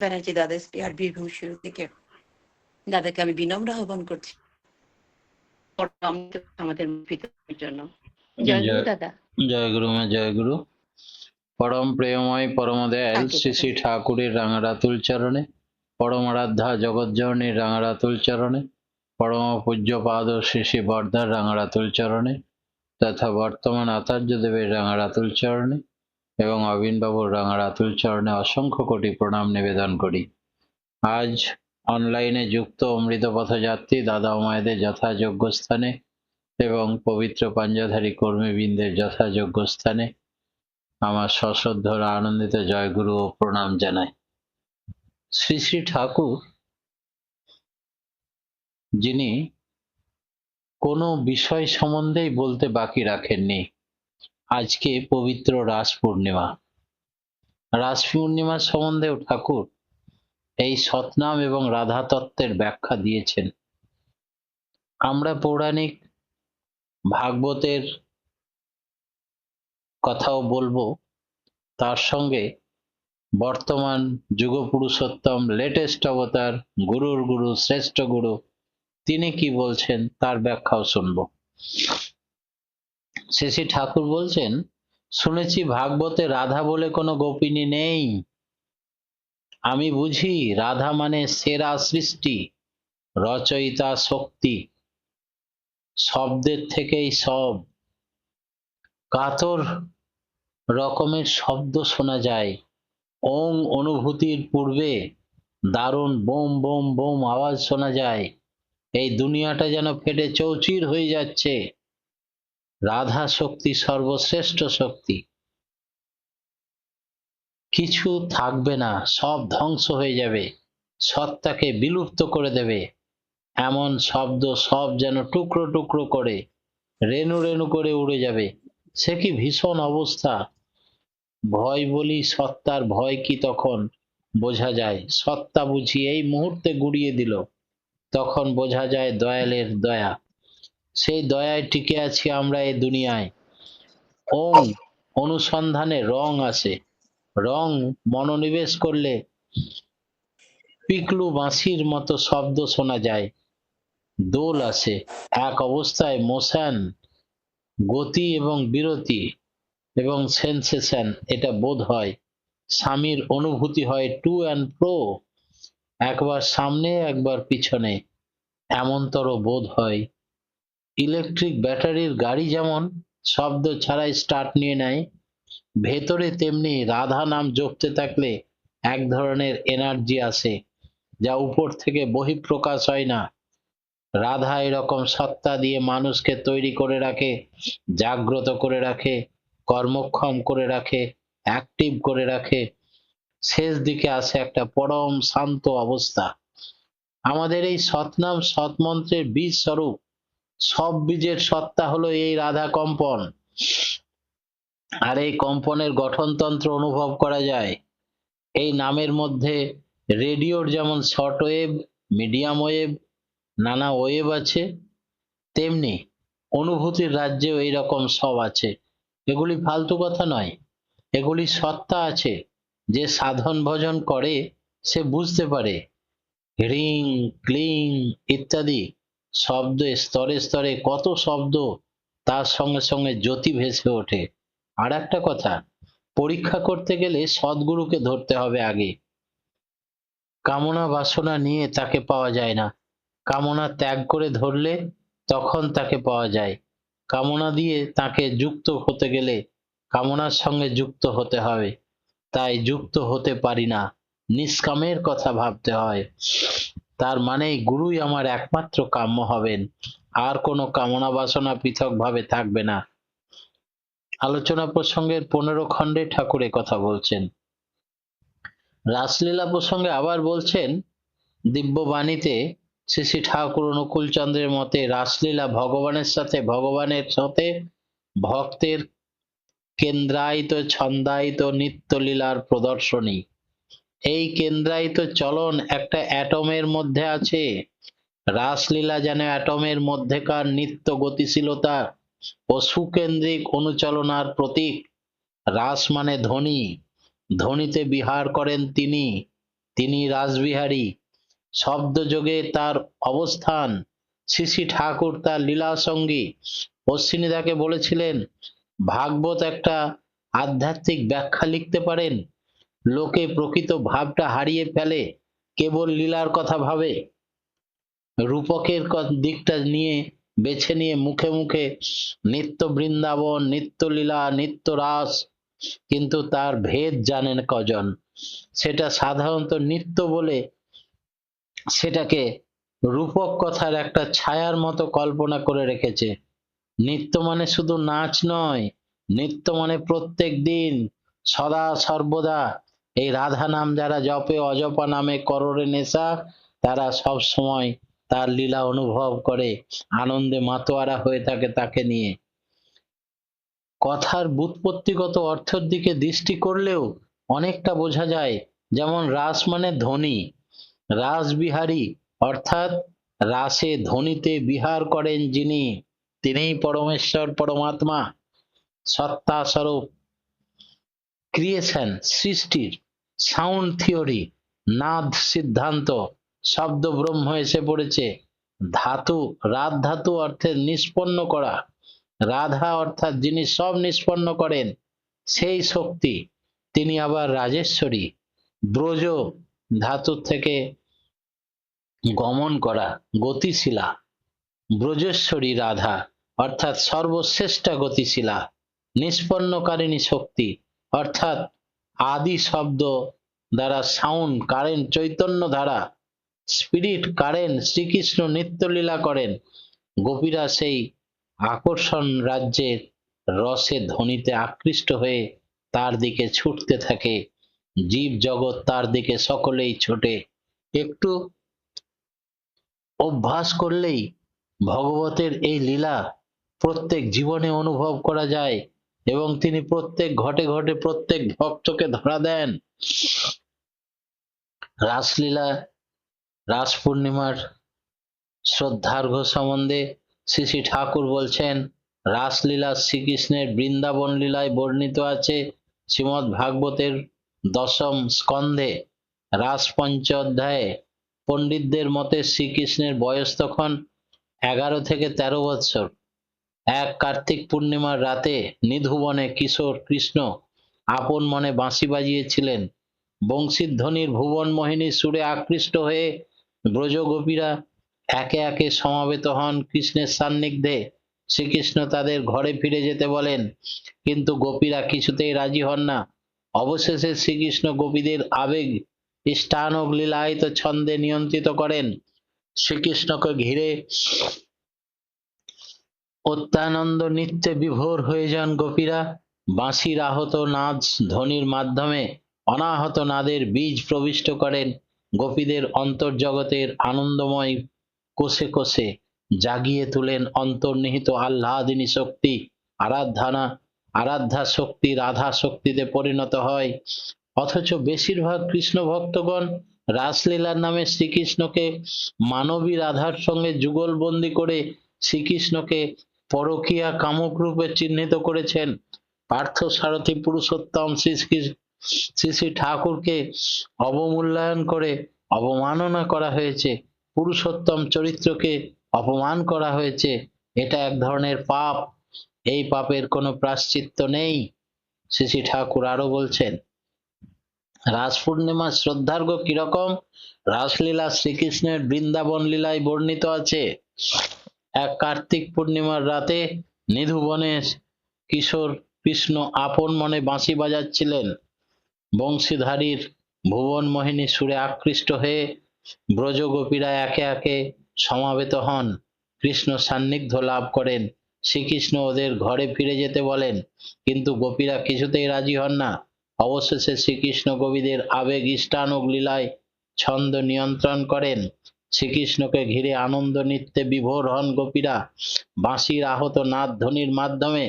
ব্যানার্জি দাদা স্পেয়ার বীরভূম শুরু থেকে দাদাকে আমি বিনম্র আহ্বান করছি আমাদের জন্য। জয় গুরু জয় দাদা। জয় গুরু মা, জয় গুরু। পরম প্রেমময় পরম দয়াল আগে শ্রী দাদা। শ্রী ঠাকুরের রাঙারাতুল চরণে, পরম আরাধ্যা জগজ্জননীর রাঙারাতুল চরণে, পরম পূজ্য পাদ শ্রী শ্রী বর্ধার রাঙারাতুল চরণে, তথা বর্তমান আচার্য দেবের রাঙারাতুল চরণে এবং অবিনবাবুর রাঙারাতুল চরণে অসংখ্য কোটি প্রণাম নিবেদন করি। আজ অনলাইনে যুক্ত অমৃত পথযাত্রী দাদা ও মায়েদের যথাযোগ্য স্থানে এবং পবিত্র পাঞ্জাধারী কর্মীবৃন্দের যথাযোগ্য স্থানে আমার সশ্রদ্ধর আনন্দিত জয়গুরু ও প্রণাম জানাই। শ্রী শ্রী ঠাকুর, যিনি কোনো বিষয় সম্বন্ধেই বলতে বাকি রাখেননি। আজকে পবিত্র রাস পূর্ণিমা। রাস পূর্ণিমার সম্বন্ধেও ঠাকুর এই সৎনাম এবং রাধা তত্ত্বের ব্যাখ্যা দিয়েছেন। আমরা পৌরাণিক ভাগবতের কথাও বলবো, তার সঙ্গে বর্তমান যুগ পুরুষোত্তম লেটেস্ট অবতার গুরুর গুরু শ্রেষ্ঠ গুরু তিনি কি বলছেন তার ব্যাখ্যাও শুনব। শ্রী ঠাকুর বলছেন, শুনেছি ভাগবতে রাধা বলে কোনো গোপিনী নেই। আমি বুঝি রাধা মানে সেরা সৃষ্টি, রচয়িতা শক্তি। শব্দের থেকেই সব কাতর রকমের শব্দ শোনা যায়। ওং অনুভূতির পূর্বে দারুণ বোম বোম বোম আওয়াজ শোনা যায়। এই দুনিয়াটা যেন ফেটে চৌচির হয়ে যাচ্ছে। রাধা শক্তি সর্বশ্রেষ্ঠ শক্তি, কিছু থাকবে না, সব ধ্বংস হয়ে যাবে, সত্তাকে বিলুপ্ত করে দেবে। এমন শব্দ সব যেন টুকরো টুকরো করে রেণু রেণু করে উড়ে যাবে। সে কি ভীষণ অবস্থা! ভয় বলি, সত্তার ভয় কি তখন বোঝা যায়। সত্তা বুঝি এই মুহূর্তে গুড়িয়ে দিল, তখন বোঝা যায় দয়ালের দয়া। সেই দয়ায় টিকে আছি আমরা এই দুনিয়ায়। ওং অনুসন্ধানে রং আসে, রং মনোনিবেশ করলে পিকলু বাঁশির মতো শব্দ শোনা যায়। দোল আসে, এক অবস্থায় মোশন, গতি এবং বিরতি এবং সেন্সেশন, এটা বোধ হয়। স্বামীর অনুভূতি হয় টু অ্যান্ড ফ্রো, একবার সামনে একবার পিছনে, এমনতর বোধ হয়। ইলেকট্রিক ব্যাটারির গাড়ি যেমন শব্দ ছাড়াই স্টার্ট নিয়ে নেয়, ভেতরে তেমনি রাধা নাম জপতে থাকলে এক ধরনের এনার্জি আসে, যা উপর থেকে বহিঃপ্রকাশ হয় না। রাধা এরকম সত্তা দিয়ে মানুষকে তৈরি করে রাখে, জাগ্রত করে রাখে, কর্মক্ষম করে রাখে, অ্যাক্টিভ করে রাখে। শেষ দিকে আসে একটা পরম শান্ত অবস্থা। আমাদের এই সৎনাম সৎমন্ত্রের বীজ স্বরূপ, সব বীজের সত্তা হলো এই রাধা কম্পন। আর এই কম্পনের গঠনতন্ত্র অনুভব করা যায়। এই নামের মধ্যে রেডিওর যেমন শর্ট ওয়েভ, মিডিয়াম ওয়েভ, নানা ওয়েভ আছে, তেমনি অনুভূতির রাজ্যেও এইরকম সব আছে। এগুলি ফালতু কথা নয়, এগুলি সত্তা আছে। যে সাধন ভজন করে সে বুঝতে পারে। হ্রিং ক্লিং ইত্যাদি শব্দে স্তরে স্তরে কত শব্দ, তার সঙ্গে সঙ্গে জ্যোতি ভেসে ওঠে। আর একটা কথা, পরীক্ষা করতে গেলে সদ্গুরুকে ধরতে হবে আগে। কামনা বাসনা নিয়ে তাকে পাওয়া যায় না, কামনা ত্যাগ করে ধরলে তখন তাকে পাওয়া যায়। কামনা দিয়ে তাকে যুক্ত হতে গেলে কামনার সঙ্গে যুক্ত হতে হবে, তাই যুক্ত হতে পারি না, নিষ্কামের কথা ভাবতে হয়। তার মানেই গুরুই আমার একমাত্র কাম্য হবেন, আর কোনো কামনা বাসনা পৃথক ভাবে থাকবে না। আলোচনা প্রসঙ্গের 15 খণ্ডে ঠাকুর কথা বলছেন। রাসলীলা প্রসঙ্গে আবার বলছেন দিব্য বাণীতে। শ্রী শ্রী ঠাকুর অনুকূল চন্দ্রের মতে রাসলীলা ভগবানের সাথে ভক্তের কেন্দ্রায়িত ছন্দায়িত নিত্যলীলার প্রদর্শনী। এই কেন্দ্রায়িত চলন একটা অ্যাটমের মধ্যে আছে। রাসলীলা যেন অ্যাটমের মধ্যেকার নিত্য গতিশীলতা ও সুকেন্দ্রিক অনুচলনার প্রতীক। রাস মানে ধ্বনি, ধ্বনিতে বিহার করেন তিনি। তিনি রাসবিহারী। শব্দযোগে তার অবস্থান। শ্রী শ্রী ঠাকুর তার লীলা সঙ্গী অশ্বিনীদাকে বলেছিলেন, ভাগবত একটা আধ্যাত্মিক ব্যাখ্যা লিখতে পারেন। লোকে প্রকৃত ভাবটা হারিয়ে ফেলে, কেবল লীলার কথা ভাবে। রূপকের দিকটা নিয়ে বেছে নিয়ে মুখে মুখে নিত্য বৃন্দাবন, নিত্য লীলা, নিত্য রাস, কিন্তু তার ভেদ জানেন কজন? সেটা সাধারণত নিত্য বলে সেটাকে রূপক কথার একটা ছায়ার মতো কল্পনা করে রেখেছে। নিত্য মানে শুধু নাচ নয়, নিত্য মানে প্রত্যেক দিন, সদা সর্বদা। এই রাধা নাম যারা জপে, অজপা নামে কররে নেশা, তারা সব সময় তার লীলা অনুভব করে, আনন্দে মাতোয়ারা হয়ে থাকে তাকে নিয়ে। কথার ব্যুৎপত্তিগত অর্থের দিকে দৃষ্টি করলেও অনেকটা বোঝা যায়। যেমন রাস মানে ধ্বনি, রাসবিহারী অর্থাৎ রাসে ধ্বনিতে বিহার করেন যিনি, তিনিই পরমেশ্বর পরমাত্মা, সত্তা স্বরূপ। ক্রিয়েশন, সৃষ্টির, সাউন্ড থিওরি, নাদ সিদ্ধান্ত, শব্দ ব্রহ্ম এসে পড়েছে। ধাতু, রাধ ধাতু অর্থে নিষ্পন্ন করা, রাধা অর্থাৎ যিনি সব নিষ্পন্ন করেন, সেই শক্তি। তিনি আবার রাজেশ্বরী। ব্রজ ধাতু থেকে গমন করা, গতিশীলা। ব্রজেশ্বরী রাধা অর্থাৎ সর্বশ্রেষ্ঠা গতিশীলা। নিষ্পন্নকারিণী শক্তি অর্থাৎ আদি শব্দ দ্বারা সাউন্ড, কারেন্ট, চৈতন্য ধারা, স্পিরিট কারেন্ট। শ্রীকৃষ্ণ নিত্যলীলা করেন, গোপীরা সেই আকর্ষণ রাজ্যের রসে ধ্বনিতে আকৃষ্ট হয়ে তার দিকে ছুটতে থাকে। জীব জগৎ তার দিকে সকলেই ছোটে। একটু অভ্যাস করলেই ভগবতের এই লীলা প্রত্যেক জীবনে অনুভব করা যায়, এবং তিনি প্রত্যেক ঘটে ঘটে প্রত্যেক ভক্তকে ধরা দেন। রাসলীলা, রাস পূর্ণিমার শ্রদ্ধার্ঘ সম্বন্ধে শ্রী শ্রী ঠাকুর বলছেন, রাসলীলা শ্রীকৃষ্ণের বৃন্দাবন লীলায় বর্ণিত আছে শ্রীমদ্ ভাগবতের দশম স্কন্ধে রাস পঞ্চ অধ্যায়ে। পণ্ডিতদের মতে শ্রীকৃষ্ণের বয়স তখন 11 থেকে 13 বৎসর। এক কার্তিক পূর্ণিমার রাতে নিধুবনে কিশোর কৃষ্ণ আপন মনে বাঁশি বাজিয়েছিলেন। বংশীধ্বনির ভুবন মোহিনীর সুরে আকৃষ্ট হয়ে ব্রজগোপীরা একে একে সমাবেত হন কৃষ্ণের সান্নিধ্যে। শ্রীকৃষ্ণ তাদের ঘরে ফিরে যেতে বলেন, কিন্তু গোপীরা কিছুতেই রাজি হন না। অবশেষে শ্রীকৃষ্ণ গোপীদের আবেগ স্টানক লীলায়িত ছন্দে নিয়ন্ত্রিত করেন। শ্রীকৃষ্ণকে ঘিরে অত্যানন্দ নৃত্যে বিভোর হয়ে যান গোপীরা। বাঁশির আহত নাদ ধ্বনির মাধ্যমে অনাহত নাদের বীজ প্রবিষ্ট করেন গোপীদের অন্তর্জগতের আনন্দময় কোষে কোষে, জাগিয়ে তোলেন অন্তর্নিহিত আহ্লাদিনী শক্তি। আরাধ্যা শক্তি রাধা শক্তিতে পরিণত হয়। অথচ বেশিরভাগ কৃষ্ণ ভক্তগণ রাসলীলার নামে শ্রীকৃষ্ণকে মানবী রাধার সঙ্গে যুগলবন্দি করে শ্রীকৃষ্ণকে পরকীয়া কামক রূপে চিহ্নিত করেছেন। পার্থ সারথী পুরুষোত্তম শ্রী শ্রী ঠাকুরকে অবমূল্যায়ন করে অবমাননা করা হয়েছে, পুরুষোত্তম চরিত্রকে অপমান করা হয়েছে। এটা এক ধরনের পাপ, এই পাপের কোনো প্রায়শ্চিত্ত নেই। শ্রী শ্রী ঠাকুর আরো বলছেন, রাস পূর্ণিমার শ্রদ্ধার্ঘ্য কিরকম? রাসলীলা শ্রীকৃষ্ণের বৃন্দাবন লীলায় বর্ণিত আছে। এক কার্তিক পূর্ণিমার রাতে নিধুবনে কিশোর কৃষ্ণ আপন মনে বাঁশি বাজাচ্ছিলেন। বংশীধারীর ভুবন মোহিনী সুরে আকৃষ্ট হয়ে ব্রজগোপীরা একে একে সমাবেত হন, কৃষ্ণ সান্নিধ্য লাভ করেন। শ্রীকৃষ্ণ ওদের ঘরে ফিরে যেতে বলেন, কিন্তু গোপীরা কিছুতেই রাজি হন না। অবশেষে শ্রীকৃষ্ণ গোপীদের আবেগ ইষ্টানুগ লীলায় ছন্দ নিয়ন্ত্রণ করেন। শ্রীকৃষ্ণকে ঘিরে আনন্দ নৃত্যে বিভোর হন গোপীরা। বাঁশির আহত নাদ ধ্বনির মাধ্যমে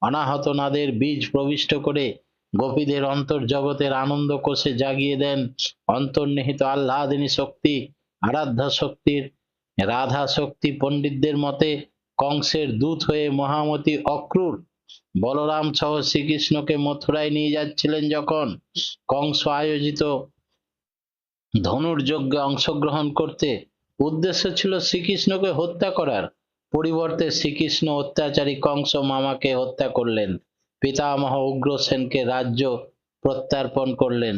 অনাহত নাদের বীজ প্রবিষ্ট করে গোপীদের অন্তর্জগতের আনন্দ কোষে জাগিয়ে দেন অন্তর্নিহিত আহ্লাদিনী শক্তি, আরাধ্যা শক্তির রাধা শক্তি। পণ্ডিতদের মতে কংসের দূত হয়ে মহামতি অক্রূর বলরাম সহ শ্রীকৃষ্ণকে মথুরায় নিয়ে যাচ্ছিলেন, যখন কংস আয়োজিত ধনুর্যজ্ঞে অংশগ্রহণ করতে উদ্দেশ্য ছিল শ্রীকৃষ্ণকে হত্যা করার, পরিবর্তে শ্রীকৃষ্ণ অত্যাচারী কংস মামাকে হত্যা করলেন, পিতামহ উগ্রসেনকে রাজ্য প্রত্যার্পণ করলেন।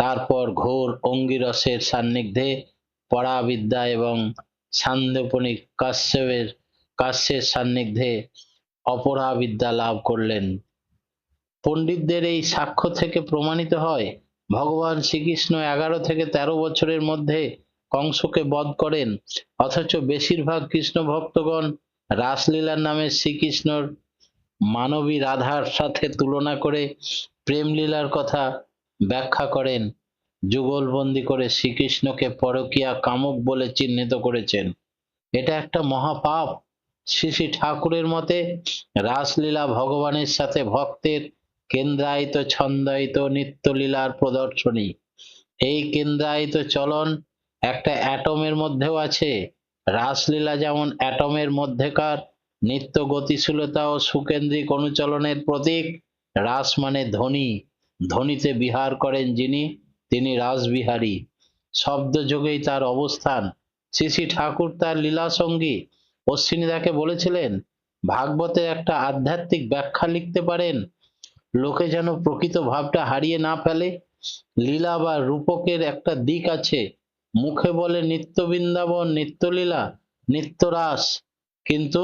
তারপর ঘোর অঙ্গিরসের সান্নিধ্যে পরাবিদ্যা এবং সান্ধ্যপনিক কাশ্যের সান্নিধ্যে অপরাবিদ্যা লাভ করলেন। পণ্ডিতদের এই সাক্ষ্য থেকে প্রমাণিত হয় ভগবান শ্রীকৃষ্ণ 11 থেকে 13 বছরের মধ্যে কংসকে বধ করেন, অথচ বেশিরভাগ কৃষ্ণ ভক্তগণ রাসলীলার নামে শ্রীকৃষ্ণর মানবী রাধার সাথে তুলনা করে প্রেমলীলার কথা ব্যাখ্যা করেন, যুগলবন্দি করে শ্রীকৃষ্ণকে পরকীয়া কামুক বলে চিহ্নিত করেছেন। এটা একটা মহাপাপ। শ্রী শ্রী ঠাকুরের মতে রাসলীলা ভগবানের সাথে ভক্তের কেন্দ্রায়িত ছন্দায়িত নিত্যলীলার প্রদর্শনী। এই কেন্দ্রায়িত চলন একটা অ্যাটমের মধ্যেও আছে। রাসলীলা যেমন অ্যাটমের মধ্যেকার নিত্য গতিশীলতা ও সুকেন্দ্রিক অনুচলনের প্রতীক, রাস মানে ধ্বনি, ধ্বনিতে বিহার করেন যিনি, তিনি রাসবিহারী। শব্দযোগেই তার অবস্থান। শ্রী শ্রী ঠাকুর তার লীলাসঙ্গী অশ্বিনীদাকে বলেছিলেন, ভাগবতের একটা আধ্যাত্মিক ব্যাখ্যা লিখতে পারেন, লোকে যেন প্রকৃত ভাবটা হারিয়ে না ফেলে। লীলা বা রূপকের একটা দিক আছে, মুখে বলে নিত্য বৃন্দাবন, নিত্যলীলা, নিত্যরাস, কিন্তু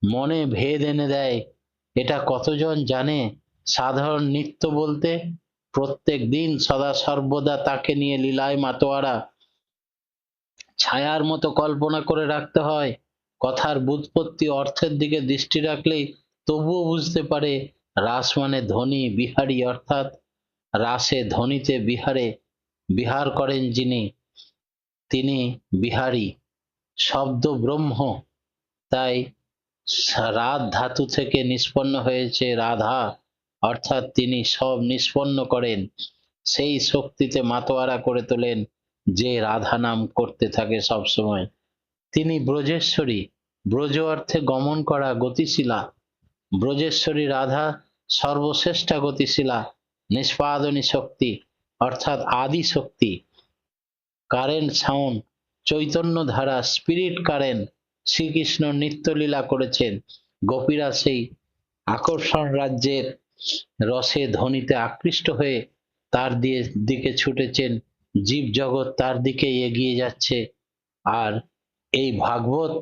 মনে ভেদ এনে দেয়। এটা কতজন জানে? সাধারণ নিত্য বলতে প্রত্যেক দিন সদা সর্বদা তাকে নিয়ে লীলায় মাতোয়ারা, ছায়ার মতো কল্পনা করে রাখতে হয়। কথার ব্যুৎপত্তি অর্থের দিকে দৃষ্টি রাখলেই তবুও বুঝতে পারে রাস মানে ধ্বনি বিহারী, অর্থাৎ রাসে ধ্বনিতে বিহারে বিহার করেন যিনি, তিনি বিহারী। শব্দ ব্রহ্ম, তাই রাধ ধাতু থেকে নিষ্পন্ন হয়েছে রাধা, অর্থাৎ তিনি সব নিষ্পন্ন করেন, সেই শক্তিতে মাতোয়ারা করে তোলেন যে রাধা নাম করতে থাকে সব সময়। তিনি ব্রজেশ্বরী, ব্রজ অর্থে গমন করা, গতিশীলা। ব্রজেশ্বরী রাধা সর্বশ্রেষ্ঠা গতিশীলা, নিষ্পাদনী শক্তি, অর্থাৎ আদি শক্তি, কারেন্ট সাউন্ড, চৈতন্য ধারা, স্পিরিট কারেন্ট। শ্রীকৃষ্ণ নিত্যলীলা করেছেন, গোপীরা সেই আকর্ষণ রাজ্যের রসে ধ্বনিতে আকৃষ্ট হয়ে তার দিকে ছুটেছেন, জীব জগৎ তার দিকে এগিয়ে যাচ্ছে। আর এই ভাগবত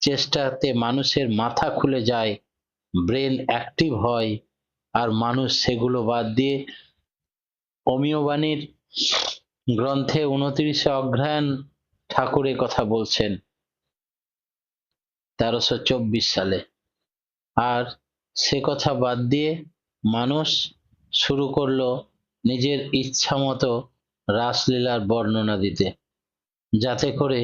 চেষ্টাতে মানুষের মাথা খুলে যায়, ব্রেন অ্যাক্টিভ হয়, আর মানুষ সেগুলো বাদ দিয়ে অমিয় বাণীর গ্রন্থে 29 অঘ্রায়ণ ঠাকুর এ কথা বলছেন 1324 সালে। আর সে কথা বাদ দিয়ে মানুষ শুরু করলো নিজের ইচ্ছা মতো রাসলীলার বর্ণনা দিতে, যাতে করে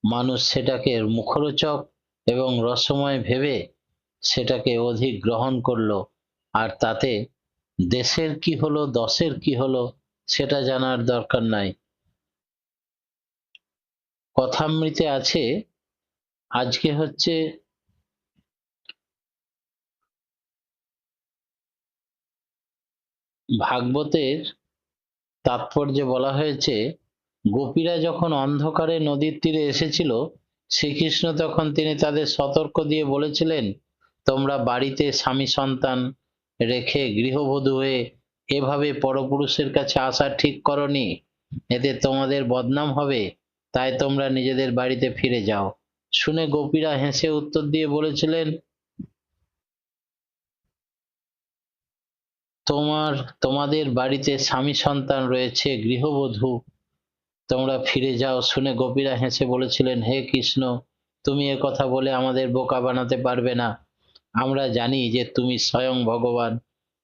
মানুষ সেটাকে মুখরোচক এবং রসময় ভেবে সেটাকে অধিক গ্রহণ করলো। আর তাতে দেশের কি হলো দশের কি হলো সেটা জানার দরকার নাই। কথামৃতে আছে, আজকে হচ্ছে ভাগবতের তাৎপর্যে বলা হয়েছে, গোপীরা যখন অন্ধকারে নদীর তীরে এসেছিল, শ্রীকৃষ্ণ তখন তিনি তাদের সতর্ক দিয়ে বলেছিলেন, তোমরা বাড়িতে স্বামী সন্তান রেখে গৃহবধূ হয়ে এভাবে পরপুরুষের কাছে আসা ঠিক করনি, এতে তোমাদের বদনাম হবে, তাই তোমরা নিজেদের বাড়িতে ফিরে যাও। শুনে গোপীরা হেসে উত্তর দিয়ে বলেছিলেন, তোমাদের বাড়িতে স্বামী সন্তান রয়েছে, গৃহবধূ, তোমরা ফিরে যাও। শুনে গোপীরা হেসে বলেছিলেন, হে কৃষ্ণ, তুমি এ কথা বলে আমাদের বোকা বানাতে পারবে না। আমরা জানি যে তুমি স্বয়ং ভগবান,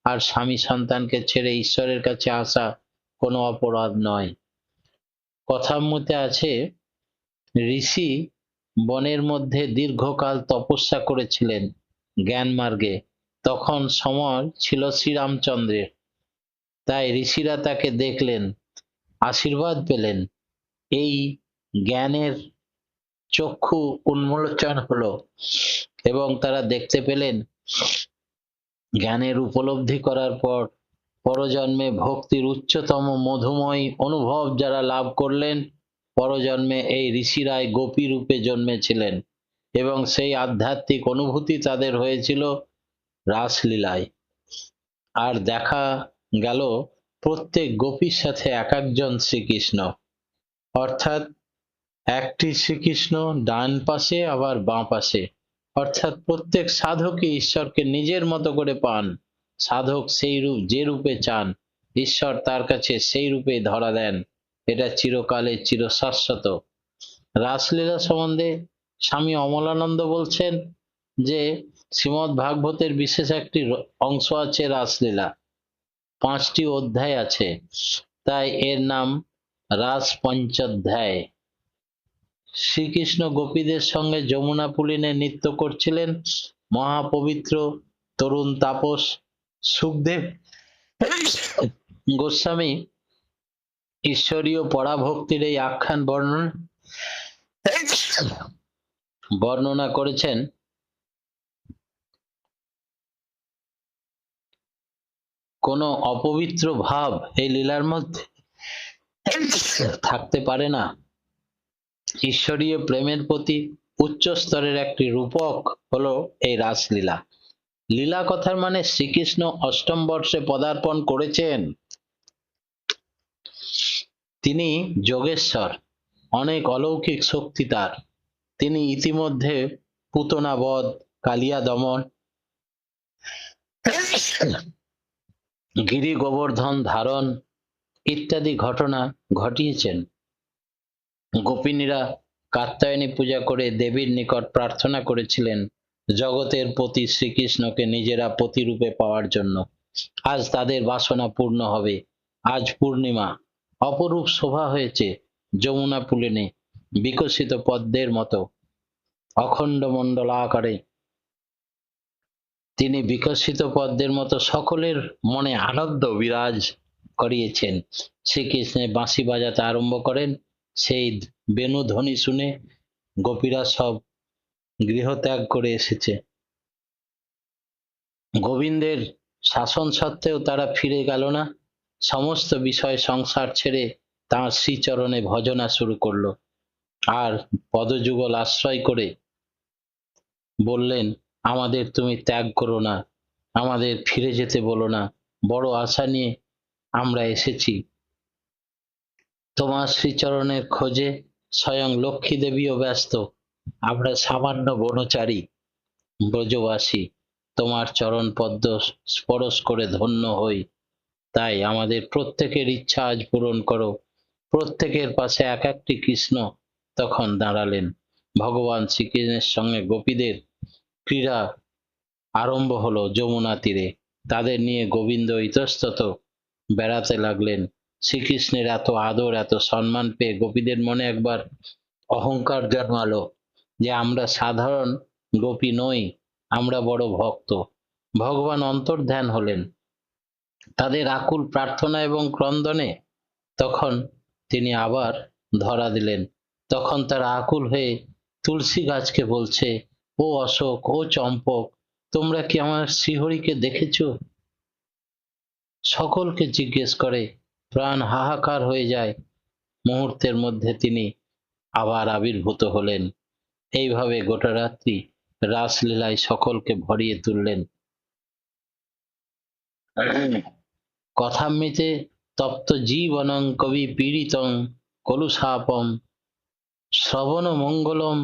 আর স্বামী সন্তানকে ছেড়ে ঈশ্বরের কাছে আসা কোনো অপরাধ নয়। কথার মধ্যে আছে, ঋষি বনের মধ্যে দীর্ঘকাল তপস্যা করেছিলেন জ্ঞান মার্গে, তখন সময় ছিল শ্রীরামচন্দ্রের। তাই ঋষিরা তাকে দেখলেন, আশীর্বাদ পেলেন, এই জ্ঞানের চক্ষু উন্মোচন হলো এবং তারা দেখতে পেলেন, জ্ঞানের উপলব্ধি করার পর পরজন্মে ভক্তির উচ্চতম মধুময় অনুভব যারা লাভ করলেন, পরজন্মে এই ঋষিরাই গোপী রূপে জন্মেছিলেন এবং সেই আধ্যাত্মিক অনুভূতি তাদের হয়েছিল রাসলীলায়। আর দেখা গেল প্রত্যেক গোপীর সাথে এক একজন শ্রীকৃষ্ণ, অর্থাৎ একটি শ্রীকৃষ্ণ ডান পাশে আবার বাঁ পাশে, অর্থাৎ প্রত্যেক সাধকই ঈশ্বরকে নিজের মতো করে পান। সাধক সেই রূপ যে রূপে চান, ঈশ্বর তার কাছে সেই রূপে ধরা দেন। এটা চিরকালের চিরশাশ্বত। রাসলীলা সম্বন্ধে স্বামী অমলানন্দ বলছেন যে শ্রীমদ্ ভাগবতের বিশেষ একটি অংশ আছে রাসলীলা, 5টি অধ্যায় আছে, তাই এর নাম রাস পঞ্চাধ্যায়। শ্রীকৃষ্ণ গোপীদের সঙ্গে যমুনা পুলিনে নৃত্য করছিলেন। মহাপবিত্র তরুণ তাপস সুখদেব গোস্বামী ঈশ্বরীয় পরাভক্তির এই আখ্যান বর্ণনা করেছেন। কোনো অপবিত্র ভাব এই লীলার মধ্যে থাকতে পারে না। ঈশ্বরীয় প্রেমের প্রতি উচ্চ স্তরের একটি রূপক হলো এই রাসলীলা। লীলা কথার মানে শ্রীকৃষ্ণ অষ্টম বর্ষে পদার্পণ করেছেন। তিনি যোগেশ্বর, অনেক অলৌকিক শক্তি তার। তিনি ইতিমধ্যে পুতনা বধ, কালিয়া দমন, গিরি গোবর্ধন ধারণ ইত্যাদি ঘটনা ঘটিয়েছেন। গোপিনীরা কাত্যায়নী পূজা করে দেবীর নিকট প্রার্থনা করেছিলেন জগতের প্রতি শ্রীকৃষ্ণকে নিজেরা প্রতিরূপে পাওয়ার জন্য। আজ তাদের বাসনা পূর্ণ হবে। আজ পূর্ণিমা, অপরূপ শোভা হয়েছে যমুনা পুলিনে বিকশিত পদ্মের মতো অখণ্ড মণ্ডলাকারে। তিনি বিকশিত পদ্মের মতো সকলের মনে আনন্দ বিরাজ করিয়েছেন। শ্রীকৃষ্ণের বাঁশি বাজাতে আরম্ভ করেন। সেই বেণুধ্বনি শুনে গোপীরা সব গৃহত্যাগ করে এসেছে। গোবিন্দের শাসন সত্ত্বেও তারা ফিরে গেল না। সমস্ত বিষয় সংসার ছেড়ে তাঁর শ্রীচরণে ভজনা শুরু করলো আর পদযুগল আশ্রয় করে বললেন, আমাদের তুমি ত্যাগ করো না, আমাদের ফিরে যেতে বলো না। বড় আশা নিয়ে আমরা এসেছি। তোমার শ্রীচরণের খোঁজে স্বয়ং লক্ষ্মী দেবীও ব্যস্ত। আমরা সামান্য বনচারী ব্রজবাসী, তোমার চরণ পদ্ম স্পর্শ করে ধন্য হই। তাই আমাদের প্রত্যেকের ইচ্ছা আজ পূরণ করো। প্রত্যেকের পাশে এক একটি কৃষ্ণ তখন দাঁড়ালেন। ভগবান শ্রীকৃষ্ণের সঙ্গে গোপীদের ক্রীড়া আরম্ভ হলো যমুনা তীরে। তাদের নিয়ে গোবিন্দ ইতস্তত বেড়াতে লাগলেন। শ্রীকৃষ্ণের এত আদর, এত সম্মান পেয়ে গোপীদের মনে একবার অহংকার জন্মালো যে আমরা সাধারণ গোপী নই, আমরা বড় ভক্ত। ভগবান অন্তর্ধান হলেন তাদের আকুল প্রার্থনা এবং ক্রন্দনে। তখন তিনি আবার ধরা দিলেন। তখন তারা আকুল হয়ে তুলসী গাছকে বলছে, ও অশোক, ও চম্পক, তোমরা কি আমার শ্রীহরিকে দেখেছ? সকলকে জিজ্ঞেস করে, প্রাণ হাহাকার হয়ে যায়। মুহূর্তের মধ্যে তিনি আবার আবির্ভূত হলেন। এইভাবে গোটা রাত্রি রাসলীলায় সকলকে ভরিয়ে তুললেন। কথামৃতে তপ্ত জীবনং কবি পীড়িতং কলুষাপম শ্রবণ মঙ্গলম।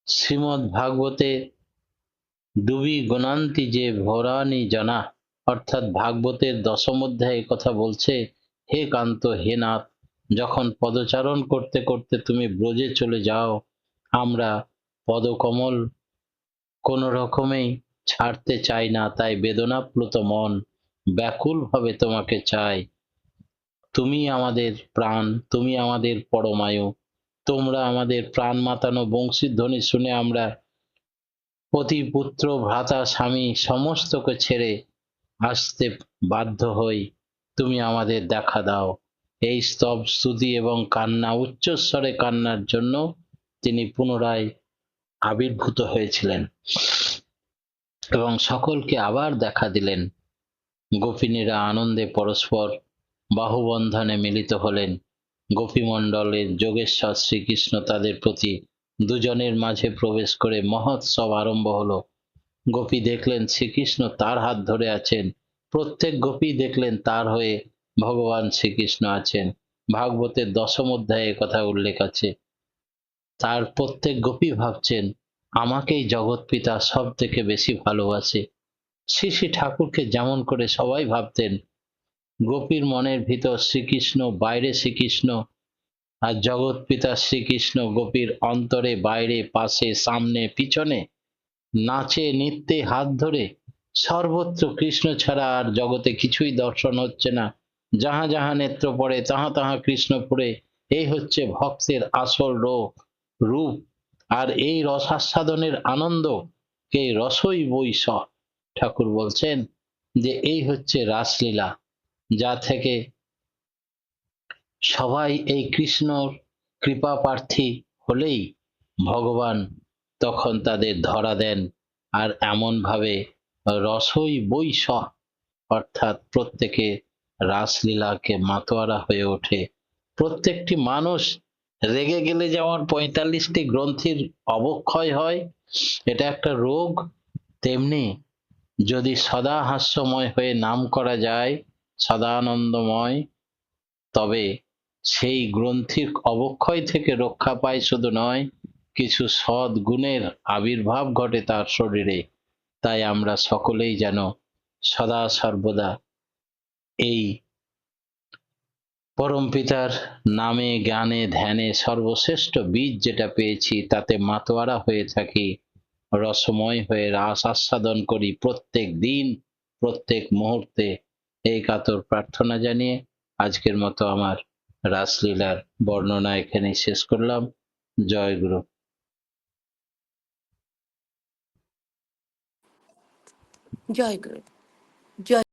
শ্রীমদ্ ভাগবতে ডুবি গুণান্তি যে ভরানি জানা, অর্থাৎ ভাগবতের দশম অধ্যায়ে কথা বলছে, হে কান্ত, হে নাথ, যখন পদচারণ করতে করতে তুমি ব্রজে চলে যাও, আমরা পদকমল কোনো রকমেই ছাড়তে চাই না। তাই বেদনাপ্লুত মন ব্যাকুল ভাবে তোমাকে চাই। তুমি আমাদের প্রাণ, তুমি আমাদের পরমায়ু। তোমরা আমাদের প্রাণ মাতানো বংশীধ্বনি শুনে আমরা পতি, পুত্র, ভ্রাতা, স্বামী সমস্তকে ছেড়ে আসতে বাধ্য হই। তুমি আমাদের দেখা দাও। এই স্তব, স্তুতি এবং কান্না, উচ্চস্বরে কান্নার জন্য তিনি পুনরায় আবির্ভূত হয়েছিলেন এবং সকলকে আবার দেখা দিলেন। গোপিনীরা আনন্দে পরস্পর বাহুবন্ধনে মিলিত হলেন। গোপীমণ্ডলের যোগেশ্বর শ্রীকৃষ্ণ তাদের প্রতি দুজনের মাঝে প্রবেশ করে মহোৎসব আরম্ভ হলো। গোপী দেখলেন শ্রীকৃষ্ণ তার হাত ধরে আছেন, প্রত্যেক গোপী দেখলেন তার হয়ে ভগবান শ্রীকৃষ্ণ আছেন। ভাগবতের দশম অধ্যায়ে কথা উল্লেখ আছে। তার প্রত্যেক গোপী ভাবছেন আমাকেই জগৎ পিতা সব থেকে বেশি ভালোবাসে। শ্রী শ্রী ঠাকুরকে যেমন করে সবাই ভাবতেন, গোপীর মনের ভিতর শ্রীকৃষ্ণ, বাইরে শ্রীকৃষ্ণ, আর জগৎ পিতা শ্রীকৃষ্ণ গোপীর অন্তরে, বাইরে, পাশে, সামনে, পিছনে, নাচে, নৃত্যে, হাত ধরে, সর্বত্র কৃষ্ণ ছাড়া আর জগতে কিছুই দর্শন হচ্ছে না। যাহা যাহা নেত্র পড়ে তাহা তাহা কৃষ্ণ পড়ে। এই হচ্ছে ভক্তের আসল রূপ। আর এই রসাস্বাদনের আনন্দ কে রসই বৈশ। ঠাকুর বলছেন যে এই হচ্ছে রাসলীলা, যা থেকে সবাই এই কৃষ্ণর কৃপা প্রার্থী হলেই ভগবান তখন তাদের ধরা দেন। আর এমন ভাবে রসই বৈশ, অর্থাৎ প্রত্যেকে রাসলীলাকে মাতোয়ারা হয়ে ওঠে। প্রত্যেকটি মানুষ রেগে গেলে যেমন ৪৫টি গ্রন্থির অবক্ষয় হয়, এটা একটা রোগ, তেমনি যদি সদা হাস্যময় হয়ে নাম করা যায়, সদানন্দময়, তবে সেই গ্রন্থির অবক্ষয় থেকে রক্ষা পায় শুধু নয়, কিছু সৎ গুণের আবির্ভাব ঘটে তার শরীরে। তাই আমরা সকলেই যেন সদা সর্বদা এই পরম পিতার নামে, জ্ঞানে, ধ্যানে সর্বশ্রেষ্ঠ বীজ যেটা পেয়েছি তাতে মাতোয়ারা হয়ে থাকি, রসময় হয়ে রাস আস্বাদন করি প্রত্যেক দিন, প্রত্যেক মুহূর্তে। এই কাতর প্রার্থনা জানিয়ে আজকের মতো আমার রাসলীলার বর্ণনা এখানেই শেষ করলাম। জয় গুরু। জয় গুরু। জয়